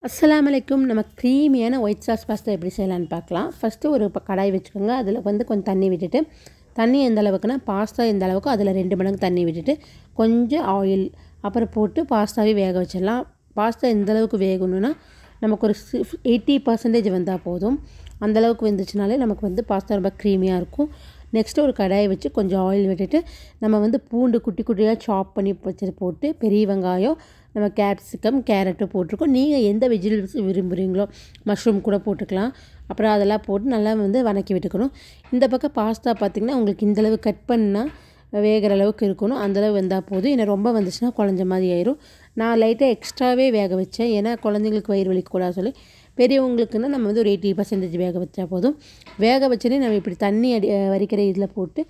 அஸ்ஸலாமு அலைக்கும். நம்ம க்ரீமியான ஒயிட் சாஸ் பாஸ்தா எப்படி செய்யலான்னு பார்க்கலாம். ஃபஸ்ட்டு ஒரு கடாய் வச்சுக்கோங்க. அதில் வந்து கொஞ்சம் தண்ணி விட்டுட்டு, தண்ணி எந்த அளவுக்குன்னா பாஸ்தா எந்த அளவுக்கோ அதில் 2 மடங்கு தண்ணி விட்டுட்டு, கொஞ்சம் ஆயில் அப்புறம் போட்டு பாஸ்தாவே வேக வச்சிடலாம். பாஸ்தா எந்த அளவுக்கு வேகணும்னா நமக்கு ஒரு 80% வந்தால் போதும். அந்தளவுக்கு வெந்துச்சுனாலே நமக்கு வந்து பாஸ்தா ரொம்ப க்ரீமியாக இருக்கும். நெக்ஸ்ட்டு ஒரு கடாயை வச்சு கொஞ்சம் ஆயில் விட்டுட்டு, நம்ம வந்து பூண்டு குட்டி குட்டியாக சாப் பண்ணி வச்சு போட்டு, பெரிய வெங்காயம், நம்ம கேப்சிகம், கேரட்டு போட்டிருக்கோம். நீங்கள் எந்த வெஜிடபிள்ஸ் விரும்புகிறீங்களோ மஷ்ரூம் கூட போட்டுக்கலாம். அப்புறம் அதெல்லாம் போட்டு நல்லா வந்து வதக்கி விட்டுக்கணும். இந்த பக்கம் பாஸ்தா பார்த்திங்கன்னா உங்களுக்கு இந்தளவு கட் பண்ணால் வேகிற அளவுக்கு இருக்கணும். அந்தளவு வெந்தால் போதும். ஏன்னா ரொம்ப வந்துச்சுன்னா குழஞ்ச மாதிரி ஆயிரும். நான் லைட்டாக எக்ஸ்ட்ராவே வேக வச்சேன். ஏன்னா குழந்தைங்களுக்கு வயிறு வலிக்கக்கூடாது சொல்லி. பெரியவங்களுக்குன்னா நம்ம வந்து ஒரு 80% வேக வச்சா போதும். வேக வச்சோன்னே நம்ம இப்படி தண்ணி வடிக்கிற இதில் போட்டு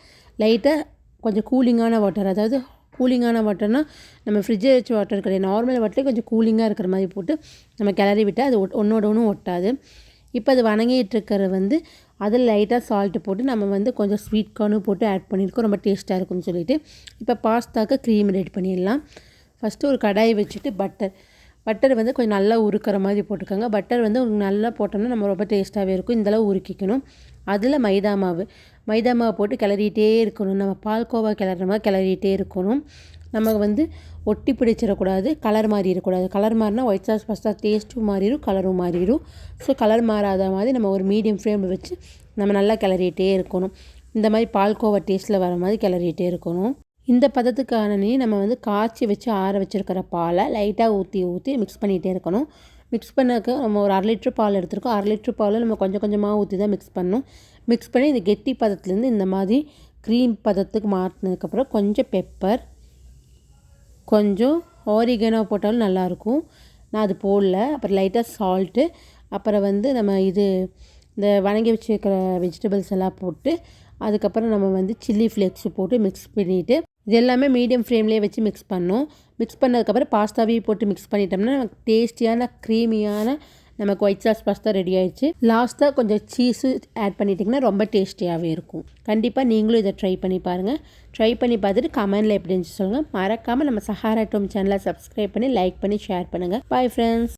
லைட்டாக கொஞ்சம் கூலிங்கான வாட்டர், அதாவது கூலிங்கான வாட்டர்னால் நம்ம ஃப்ரிட்ஜில் வச்ச வாட்டர் கிடையாது, நார்மல் வாட்டரே கொஞ்சம் கூலிங்காக இருக்கிற மாதிரி போட்டு நம்ம கிளறி விட்டால் அது ஒன்றோட ஒன்றும் ஒட்டாது. இப்போ அது வணங்கிட்டு இருக்கிற வந்து அதில் லைட்டாக சால்ட்டு போட்டு நம்ம வந்து கொஞ்சம் ஸ்வீட் கார்னும் போட்டு ஆட் பண்ணியிருக்கோம். ரொம்ப டேஸ்ட்டாக இருக்கும்னு சொல்லிவிட்டு இப்போ பாஸ்தாக்கு க்ரீம் ரெடி பண்ணிடலாம். ஃபஸ்ட்டு ஒரு கடாயை வச்சுட்டு பட்டர் வந்து கொஞ்சம் நல்லா உருக்கிற மாதிரி போட்டுக்கோங்க. பட்டர் வந்து உங்களுக்கு நல்லா போட்டோம்னா நம்ம ரொம்ப டேஸ்ட்டாகவே இருக்கும். இந்தளவு உருக்கிக்கணும். அதில் மைதா மாவு போட்டு கிளறிட்டே இருக்கணும். நம்ம பால்கோவா கிளற மாதிரி கிளறிட்டே இருக்கணும். நம்ம வந்து ஒட்டி பிடிச்சிடக்கூடாது, கலர் மாறிடக்கூடாது. கலர் மாறினா ஒயிட் சாஸ் பாஸ்தா டேஸ்ட்டும் மாறிடும், கலரும் மாறிடும். ஸோ கலர் மாறாத மாதிரி நம்ம ஒரு மீடியம் ஃப்ளேமில் வச்சு நம்ம நல்லா கிளறிட்டே இருக்கணும். இந்த மாதிரி பால்கோவா டேஸ்ட்டில் வர மாதிரி கிளறிட்டே இருக்கணும். இந்த பதத்துக்கானே நம்ம வந்து காய்ச்சி வச்சு ஆற வச்சுருக்கிற பாலை லைட்டாக ஊற்றி மிக்ஸ் பண்ணிகிட்டே இருக்கணும். மிக்ஸ் பண்ணாக்க நம்ம ஒரு 1/2 லிட்ரு பால் எடுத்துருக்கோம். 1/2 லிட்ரு பாலில் நம்ம கொஞ்சம் கொஞ்சமாக ஊற்றி தான் மிக்ஸ் பண்ணணும். மிக்ஸ் பண்ணி இந்த கெட்டி பதத்துலேருந்து இந்த மாதிரி க்ரீம் பதத்துக்கு மாற்றினதுக்கப்புறம் கொஞ்சம் பெப்பர், கொஞ்சம் ஆரிகனோ போட்டாலும் நல்லாயிருக்கும். நான் அது போடல. அப்புறம் லைட்டாக சால்ட்டு, அப்புறம் வந்து நம்ம இந்த வணங்கி வச்சுருக்கிற வெஜிடபிள்ஸ் எல்லாம் போட்டு, அதுக்கப்புறம் நம்ம வந்து சில்லி ஃப்ளேக்ஸு போட்டு மிக்ஸ் பண்ணிவிட்டு, இது எல்லாமே மீடியம் ஃப்ளேம்லேயே வச்சு மிக்ஸ் பண்ணணும். மிக்ஸ் பண்ணதுக்கப்புறம் பாஸ்தாவையும் போட்டு மிக்ஸ் பண்ணிட்டோம்னா நமக்கு டேஸ்டியான க்ரீமியான நமக்கு ஒயிட் சாஸ் பாஸ்தா ரெடி ஆயிடுச்சு. லாஸ்ட்டாக கொஞ்சம் சீஸு ஆட் பண்ணிட்டிங்கன்னா ரொம்ப டேஸ்டியாகவே இருக்கும். கண்டிப்பாக நீங்களும் இதை ட்ரை பண்ணி பாருங்கள். ட்ரை பண்ணி பார்த்துட்டு கமெண்டில் எப்படி இருந்துச்சு சொல்லுங்கள். மறக்காமல் நம்ம சஹாரா டோம் சேனலை சப்ஸ்கிரைப் பண்ணி லைக் பண்ணி ஷேர் பண்ணுங்கள். Bye friends.